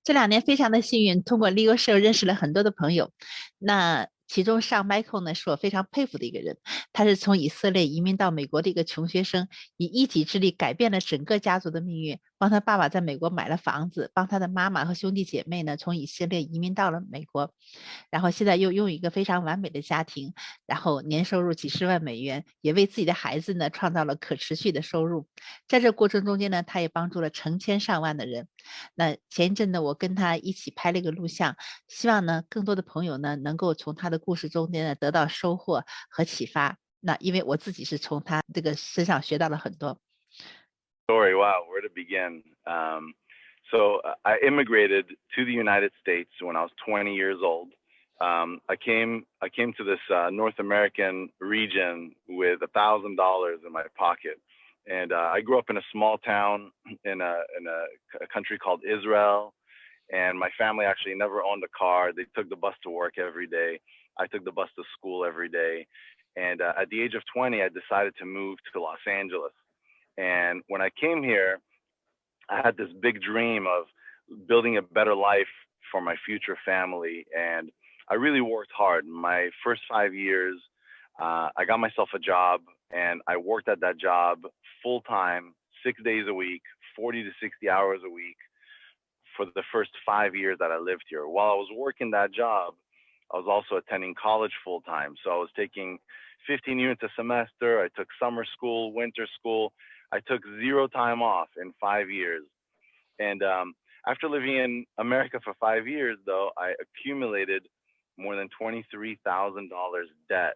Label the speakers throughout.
Speaker 1: 这2年非常的幸运，通过 Legal Show 认识了很多的朋友。那其中上 Michael 呢，是我非常佩服的一个人。他是从以色列移民到美国的一个穷学生，以一己之力改变了整个家族的命运，帮他爸爸在美国买了房子，帮他的妈妈和兄弟姐妹呢从以色列移民到了美国，然后现在又拥有一个非常完美的家庭，然后年收入几十万美元，也为自己的孩子呢创造了可持续的收入。在这过程中间呢，他也帮助了成千上万的人。那前一阵呢，我跟他一起拍了一个录像，希望呢更多的朋友呢能够从他的故事中间呢得到收获和启发。那因为我自己是从他这个身上学到了很多。
Speaker 2: Story, wow, where to begin? I immigrated to the United States when I was 20 years old. I came to this North American region with $1,000 in my pocket, and I grew up in a small town in a country called Israel. And my family actually never owned a car. They took the bus to work every day. I took the bus to school every day. And at the age of 20, I decided to move to Los Angeles. And when I came here, I had this big dream of building a better life for my future family. And I really worked hard. My first 5 years, I got myself a job, and I worked at that job full time, 6 days a week, 40 to 60 hours a week for the first 5 years that I lived here. While I was working that job, I was also attending college full time. So I was taking 15 units a semester. I took summer school, winter school. I took 0 time off in 5 years. And after living in America for 5 years, though, I accumulated more than $23,000 debt.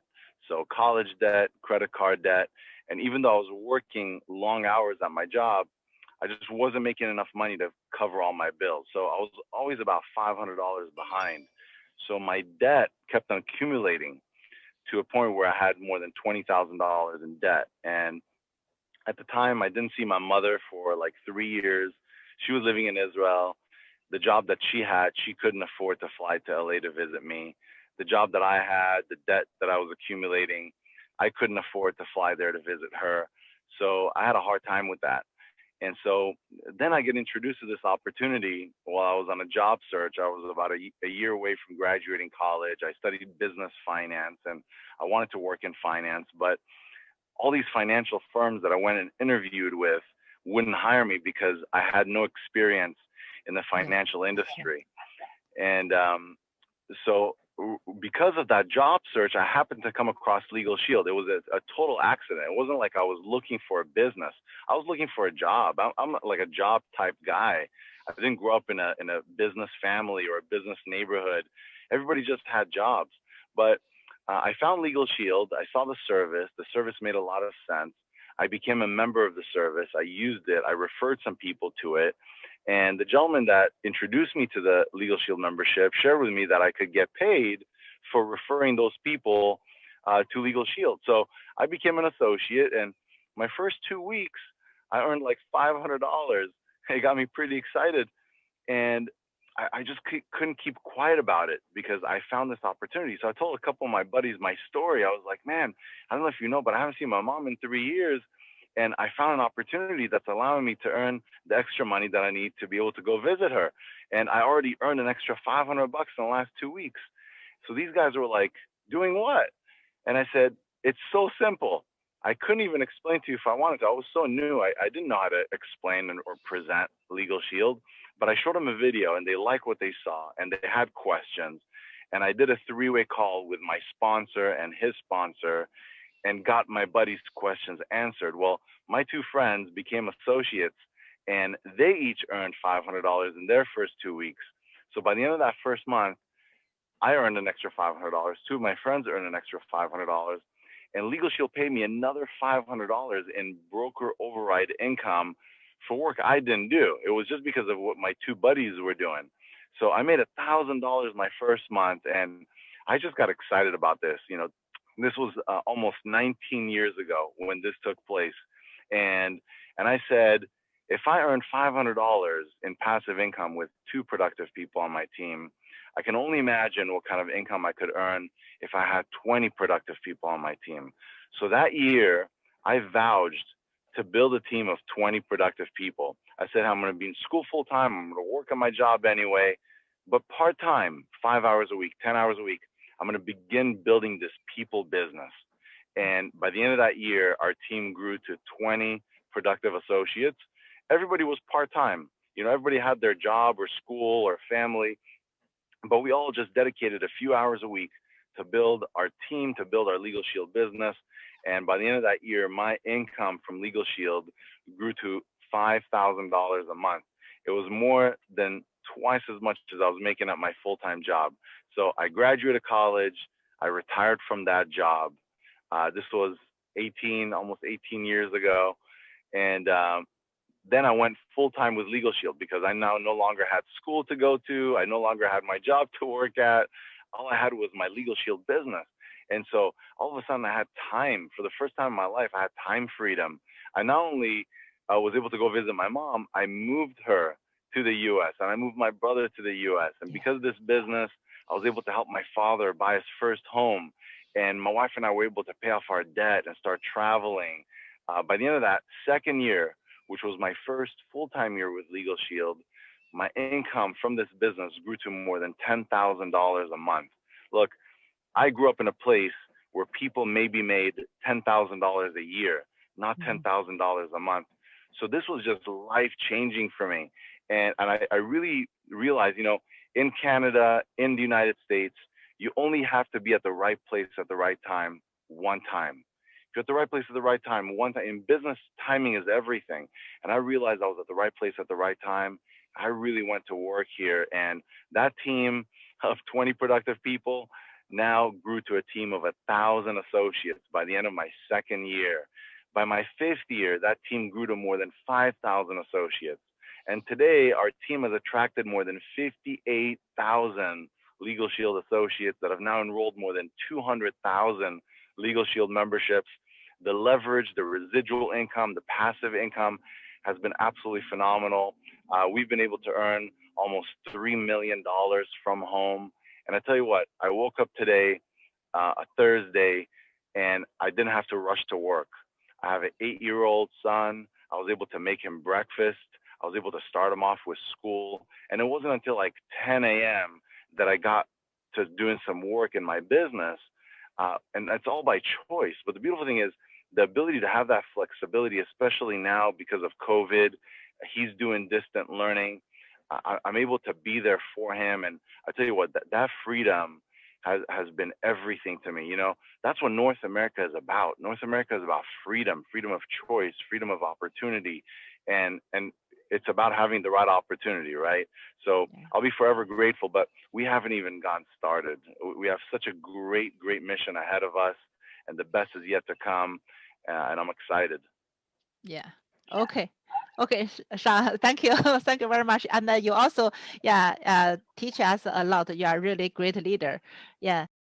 Speaker 2: So college debt, credit card debt. And even though I was working long hours at my job, I just wasn't making enough money to cover all my bills. So I was always about $500 behind. So my debt kept on accumulating to a point where I had more than $20,000 in debt. And at the time, I didn't see my mother for like 3 years. She was living in Israel. The job that she had, she couldn't afford to fly to LA to visit me. The job that I had, the debt that I was accumulating, I couldn't afford to fly there to visit her. So I had a hard time with that. And so then I get introduced to this opportunity while I was on a job search. I was about a year away from graduating college. I studied business finance, and I wanted to work in finance, but all these financial firms that I went and interviewed with wouldn't hire me because I had no experience in the financial industry. And so because of that job search, I happened to come across Legal Shield. It was a total accident. It wasn't like I was looking for a business. I was looking for a job. I'm like a job type guy. I didn't grow up in a business family or a business neighborhood. Everybody just had jobs. But I found Legal Shield. I saw the service. The service made a lot of sense. I became a member of the service. I used it. I referred some people to it. And the gentleman that introduced me to the Legal Shield membership shared with me that I could get paid for referring those people to Legal Shield. So I became an associate, and my first 2 weeks, I earned like $500. It got me pretty excited. And I just couldn't keep quiet about it because I found this opportunity. So I told a couple of my buddies my story. I was like, man, I don't know if you know, but I haven't seen my mom in 3 years. And I found an opportunity that's allowing me to earn the extra money that I need to be able to go visit her. And I already earned an extra $500 in the last 2 weeks. So these guys were like, doing what? And I said, it's so simple. I couldn't even explain to you if I wanted to. I was so new. I didn't know how to explain or present Legal Shield, but I showed them a video and they liked what they saw and they had questions. And I did a 3-way call with my sponsor and his sponsor and got my buddies' questions answered. Well, my 2 friends became associates and they each earned $500 in their first 2 weeks. So by the end of that first month, I earned an extra $500. 2 of my friends earned an extra $500. And Legal Shield paid me another $500 in broker override income for work I didn't do. It was just because of what my 2 buddies were doing. So I made $1,000 my first month, and I just got excited about this. You know, this was almost 19 years ago when this took place. And I said, if I earn $500 in passive income with 2 productive people on my team, I can only imagine what kind of income I could earn if I had 20 productive people on my team. So that year, I vouched to build a team of 20 productive people. I said, I'm going to be in school full time. I'm going to work on my job anyway, but part time, 5 hours a week, 10 hours a week. I'm going to begin building this people business. And by the end of that year, our team grew to 20 productive associates. Everybody was part time. Everybody had their job or school or family, but we all just dedicated a few hours a week to build our team, to build our Legal Shield business. And by the end of that year, my income from Legal Shield grew to $5,000 a month. It was more than twice as much as I was making at my full-time job. So I graduated college. I retired from that job. This was almost 18 years ago. And then I went full-time with Legal Shield because I now no longer had school to go to. I no longer had my job to work at. All I had was my Legal Shield business. And so all of a sudden I had time. For the first time in my life, I had time freedom. I not only was able to go visit my mom, I moved her to the U.S. and I moved my brother to the U.S. And because of this business, I was able to help my father buy his first home. And my wife and I were able to pay off our debt and start traveling. By the end of that second year, which was my first full-time year with Legal Shield, my income from this business grew to more than $10,000 a month. Look, I grew up in a place where people maybe made $10,000 a year, not $10,000 a month. So this was just life-changing for me. And I really realized, in Canada, in the United States, you only have to be at the right place at the right time, one time. If you're at the right place at the right time, one time. In business, timing is everything. And I realized I was at the right place at the right time. I really went to work here. And that team of 20 productive people now grew to a team of 1,000 associates by the end of my second year. By my fifth year, that team grew to more than 5,000 associates. And today, our team has attracted more than 58,000 Legal Shield associates that have now enrolled more than 200,000 Legal Shield memberships. The leverage, the residual income, the passive income has been absolutely phenomenal. We've been able to earn almost $3 million from home. And I tell you what, I woke up today, a Thursday, and I didn't have to rush to work. I have an 8-year-old son. I was able to make him breakfast. I was able to start him off with school. And it wasn't until like 10 a.m. that I got to doing some work in my business. And that's all by choice. But the beautiful thing is the ability to have that flexibility, especially now because of COVID. He's doing distant learning. I'm able to be there for him. And I tell you what, that freedom has been everything to me. That's what North America is about. North America is about freedom, freedom of choice, freedom of opportunity. And it's about having the right opportunity, right? So I'll be forever grateful, but we haven't even gotten started. We have such a great, great mission ahead of us, and the best is yet to come, and I'm excited.
Speaker 1: Yeah. Okay. Okay, Sean, thank you. Thank you very much. And you also, teach us a lot. You are really great leader. Yeah.